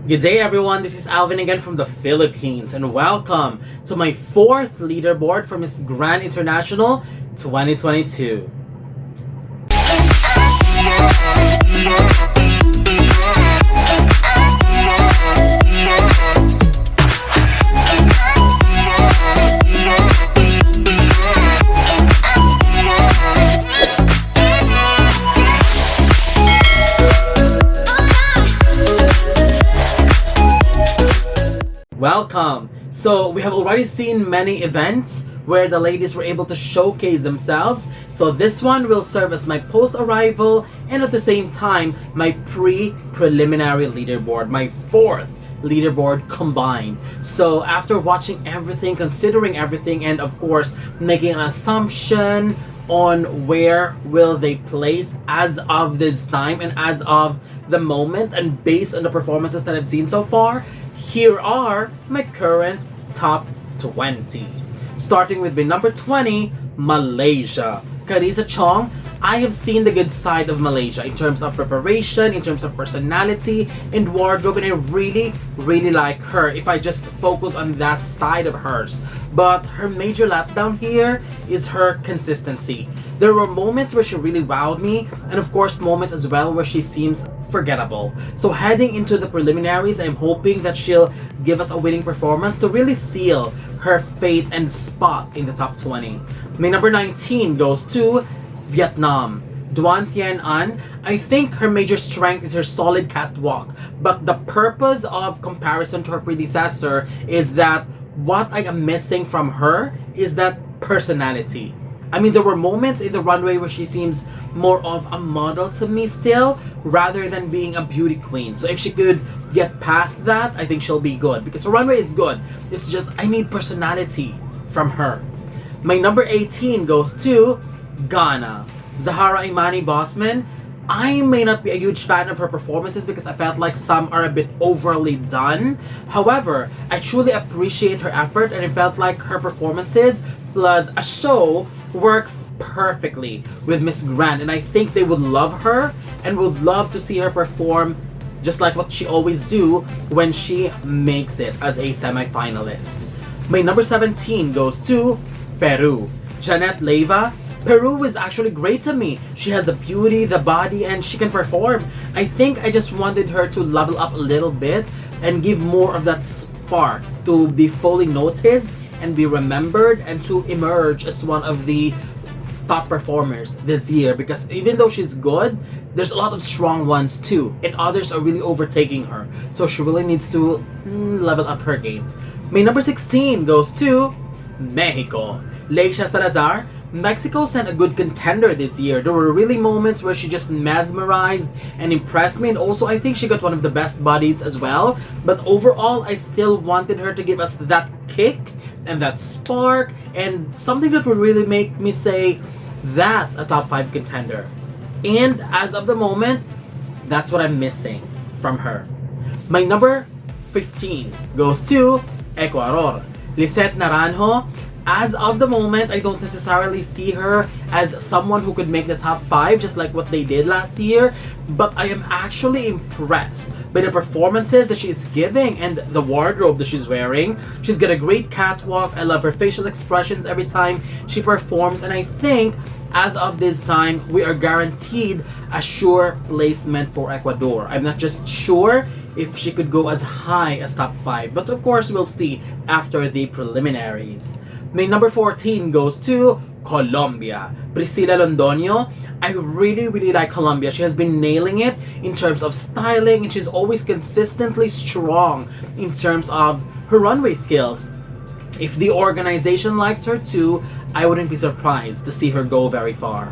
Good day everyone, this is Alvin again from the Philippines and welcome to my 4th leaderboard for Miss Grand International 2022. Welcome! So we have already seen many events where the ladies were able to showcase themselves. So this one will serve as my post-arrival and at the same time my pre-preliminary leaderboard, my 4th leaderboard combined. So after watching everything, considering everything, and of course making an assumption on where will they place as of this time and as of the moment, and based on the performances that I've seen so far, here are my current top 20. Starting with my number 20, Malaysia. CHARISSA CHONG. I have seen the good side of Malaysia in terms of preparation, in terms of personality and wardrobe, and I really like her if I just focus on that side of hers. But her major letdown here is her consistency. There were moments where she really wowed me, and of course moments as well where she seems forgettable. So heading into the preliminaries, I'm hoping that she'll give us a winning performance to really seal her fate and spot in the top 20. My number 19 goes to Vietnam. DOAN THIêN. I think her major strength is her solid catwalk, but the purpose of comparison to her predecessor is that what I am missing from her is that personality. I mean, there were moments in the runway where she seems more of a model to me still, rather than being a beauty queen. So if she could get past that, I think she'll be good, because the runway is good. It's just, I need personality from her. My number 18 goes to Ghana. ZAHARA-IMANI BOSSMAN. I may not be a huge fan of her performances because I felt like some are a bit overly done. However, I truly appreciate her effort, and it felt like her performances plus a show works perfectly with Miss Grand, and I think they would love her and would love to see her perform just like what she always do when she makes it as a semi-finalist. My number 17 goes to Peru. Janet Leyva. Peru is actually great to me. She has the beauty, the body, and she can perform. I think I just wanted her to level up a little bit and give more of that spark to be fully noticed and be remembered and to emerge as one of the top performers this year, because even though she's good, there's a lot of strong ones too, and others are really overtaking her. So she really needs to level up her game. My number 16 goes to Mexico. Leisha Salazar. Mexico sent a good contender this year. There were really moments where she just mesmerized and impressed me, and also I think she got one of the best bodies as well. But overall, I still wanted her to give us that kick and that spark and something that would really make me say that's a top 5 contender. And as of the moment, that's what I'm missing from her. My number 15 goes to ECUADOR. LISSETH NARANJO. As of the moment, I don't necessarily see her as someone who could make the top 5 just like what they did last year, but I am actually impressed by the performances that she's giving and the wardrobe that she's wearing. She's got a great catwalk. I love her facial expressions every time she performs, and I think as of this time, we are guaranteed a sure placement for Ecuador. I'm not just sure if she could go as high as top 5, but of course we'll see after the preliminaries. My number 14 goes to Colombia. PRISCILLA Londonio. I really like Colombia. She has been nailing it in terms of styling, and she's always consistently strong in terms of her runway skills. If the organization likes her too, I wouldn't be surprised to see her go very far.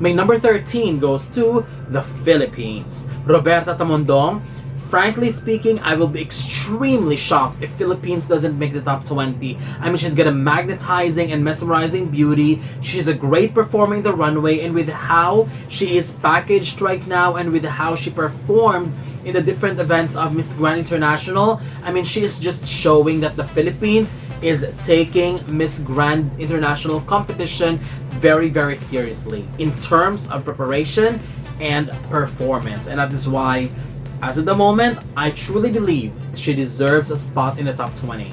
My number 13 goes to the Philippines. ROBERTA TAMONDONG. Frankly speaking, I will be extremely shocked if Philippines doesn't make the top 20. I mean, she's got a magnetizing and mesmerizing beauty. She's a great performer in the runway, and with how she is packaged right now and with how she performed in the different events of Miss Grand International, I mean, she is just showing that the Philippines is taking Miss Grand International competition very seriously in terms of preparation and performance, and that is why as of the moment, I truly believe she deserves a spot in the top 20.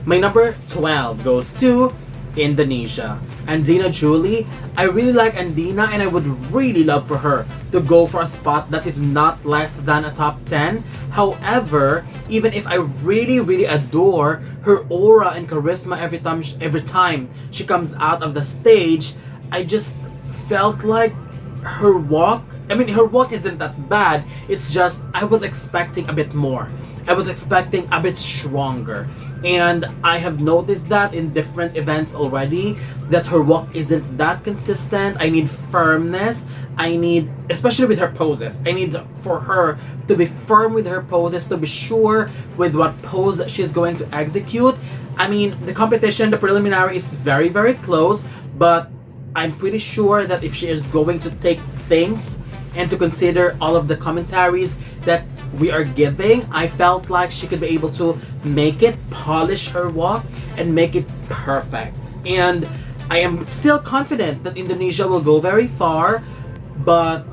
My number 12 goes to Indonesia. Andina Julie. I really like Andina and I would really love for her to go for a spot that is not less than a top 10. However, even if I really adore her aura and charisma every time she comes out of the stage, I just felt like her walk isn't that bad. It's just I was expecting a bit more. I was expecting a bit stronger. And I have noticed that in different events already, that her walk isn't that consistent. I need firmness. I need, especially with her poses, I need for her to be firm with her poses, to be sure with what pose she's going to execute. I mean, the competition, the preliminary is very close, but I'm pretty sure that if she is going to take things and to consider all of the commentaries that we are giving, I felt like she could be able to make it, polish her walk, and make it perfect. And I am still confident that Indonesia will go very far, but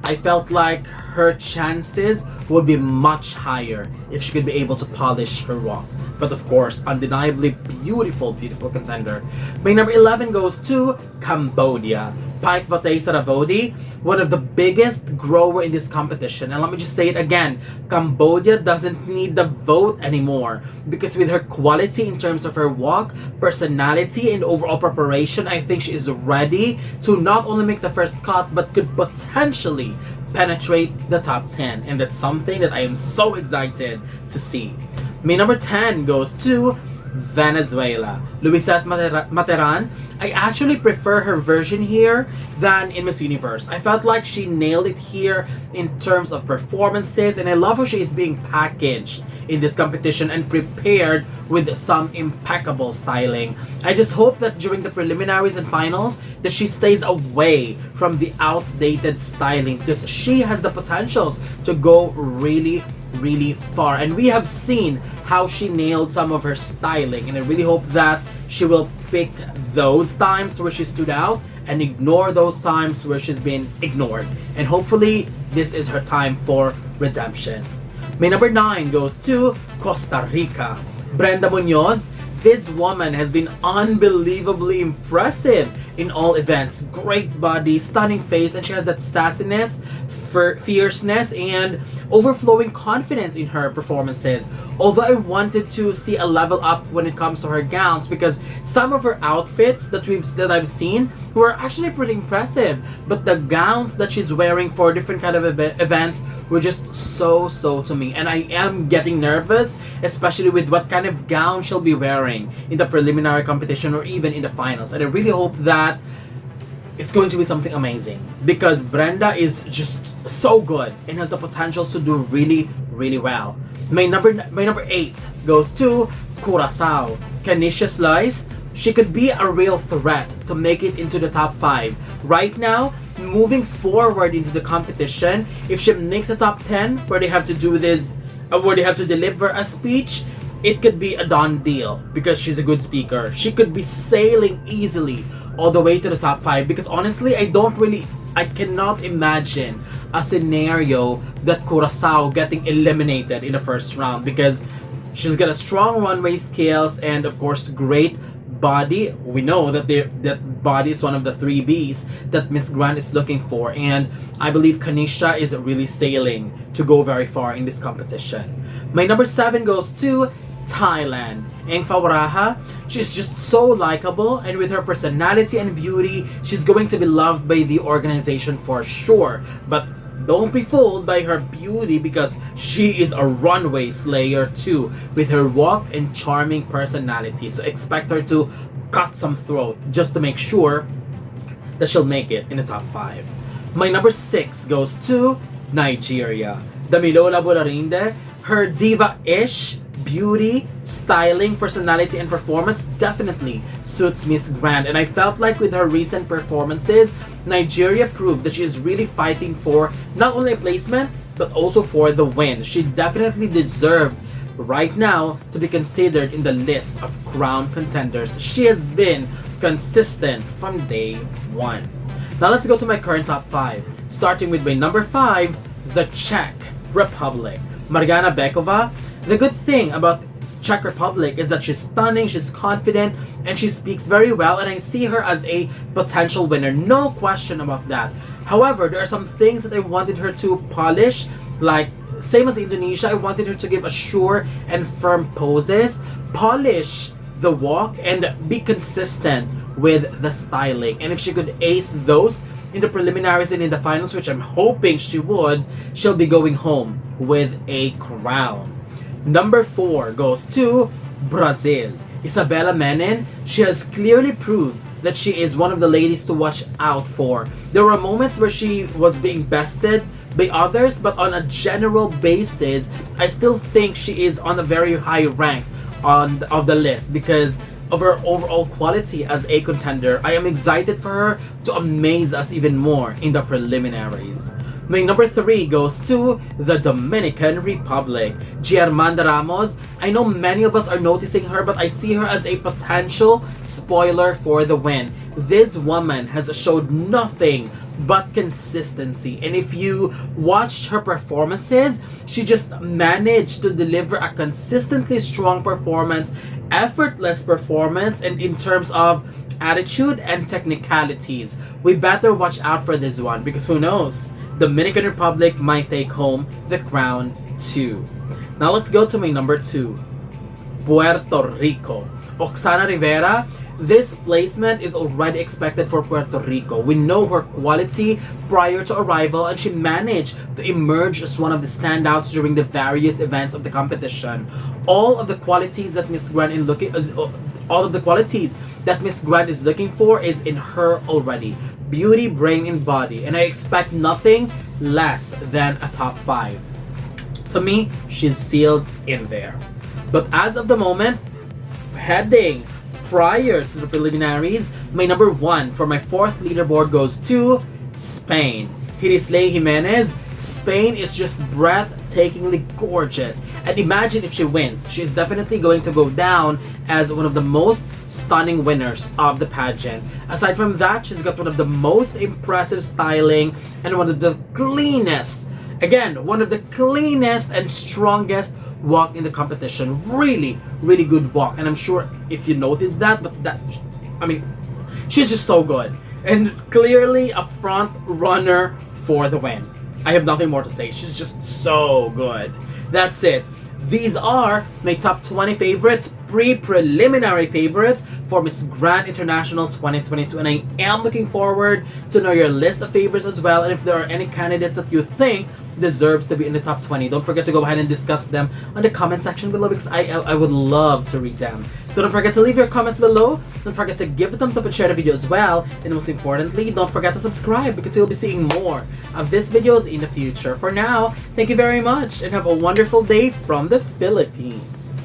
I felt like her chances would be much higher if she could be able to polish her walk. But of course, undeniably beautiful contender. My number 11 goes to Cambodia. PICH, VOTEY, SARAVODY, one of the biggest grower in this competition. And let me just say it again, Cambodia doesn't need the vote anymore, because with her quality in terms of her walk, personality, and overall preparation, I think she is ready to not only make the first cut, but could potentially penetrate the top 10. And that's something that I am so excited to see. My number 10 goes to Venezuela. LUISETH MATERAN. I actually prefer her version here than in Miss Universe. I felt like she nailed it here in terms of performances, and I love how she is being packaged in this competition and prepared with some impeccable styling. I just hope that during the preliminaries and finals that she stays away from the outdated styling, because she has the potentials to go really far, and we have seen how she nailed some of her styling, and I really hope that she will pick those times where she stood out and ignore those times where she's been ignored, and hopefully this is her time for redemption. My number 9 goes to Costa Rica. Brenda Munoz. This woman has been unbelievably impressive in all events. Great body, stunning face, and she has that sassiness, fierceness, and overflowing confidence in her performances. Although I wanted to see a level up when it comes to her gowns, because some of her outfits that I've seen were actually pretty impressive, but the gowns that she's wearing for different kind of events were just so to me, and I am getting nervous, especially with what kind of gown she'll be wearing in the preliminary competition or even in the finals. And I really hope that it's going to be something amazing, because Brenda is just so good and has the potentials to do really well. My number 8 goes to Curaçao. Kanisha Slice. She could be a real threat to make it into the top 5. Right now, moving forward into the competition, if she makes a top 10 where they have to do this, where they have to deliver a speech, it could be a done deal, because she's a good speaker. She could be sailing easily all the way to the top 5, because honestly, I cannot imagine a scenario that Curaçao getting eliminated in the first round, because she's got a strong runway skills and of course great body. We know that that body is one of the 3 Bs that Miss Grand is looking for, and I believe Kanisha is really sailing to go very far in this competition. My number 7 goes to Thailand. Eng Fawaraha. She's just so likable, and with her personality and beauty, she's going to be loved by the organization for sure. But don't be fooled by her beauty, because she is a runway slayer too, with her walk and charming personality. So expect her to cut some throat just to make sure that she'll make it in the top 5. My number 6 goes to Nigeria. Damilola Bolarinde. Her diva-ish beauty, styling, personality, and performance definitely suits Miss Grand, and I felt like with her recent performances, Nigeria proved that she is really fighting for not only a placement but also for the win. She definitely deserved right now to be considered in the list of crown contenders. She has been consistent from day 1. Now let's go to my current top 5, starting with my number 5, the Czech Republic. Margana Bekova. The good thing about Czech Republic is that she's stunning, she's confident, and she speaks very well, and I see her as a potential winner. No question about that. However, there are some things that I wanted her to polish, like same as Indonesia, I wanted her to give a sure and firm poses, polish the walk, and be consistent with the styling. And if she could ace those in the preliminaries and in the finals, which I'm hoping she would, she'll be going home with a crown. Number 4 goes to Brazil. Isabela Menin. She has clearly proved that she is one of the ladies to watch out for. There were moments where she was being bested by others, but on a general basis, I still think she is on a very high rank of the list because of her overall quality as a contender. I am excited for her to amaze us even more in the preliminaries. My number 3 goes to the Dominican Republic. Germanda Ramos. I know many of us are noticing her, but I see her as a potential spoiler for the win. This woman has showed nothing but consistency, and if you watched her performances, she just managed to deliver a consistently strong performance, effortless performance, and in terms of attitude and technicalities. We better watch out for this one because who knows? Dominican Republic might take home the crown too. Now let's go to my number 2. Puerto Rico. Oksana Rivera. This placement is already expected for Puerto Rico. We know her quality prior to arrival, and she managed to emerge as one of the standouts during the various events of the competition. All of the qualities that Miss Grant is looking for is in her already. Beauty, brain, and body, and I expect nothing less than a top 5. To me, she's sealed in there. But as of the moment, heading prior to the preliminaries, my number 1 for my 4th leaderboard goes to Spain. Hirisley Jimenez. Spain is just breathtakingly gorgeous, and imagine if she wins. She's definitely going to go down as one of the most stunning winners of the pageant. Aside from that, she's got one of the most impressive styling and one of the cleanest, again, one of the cleanest and strongest walk in the competition. Really, really good walk, and I'm sure if you noticed that, she's just so good and clearly a front runner for the win. I have nothing more to say. She's just so good. That's it. These are my top 20 favorites, pre-preliminary favorites for Miss Grand International 2022, and I am looking forward to know your list of favorites as well, and if there are any candidates that you think deserves to be in the top 20, don't forget to go ahead and discuss them on the comment section below because I would love to read them. So don't forget to leave your comments below, don't forget to give a thumbs up and share the video as well, and most importantly, don't forget to subscribe because you'll be seeing more of these videos in the future. For now, thank you very much and have a wonderful day from the Philippines.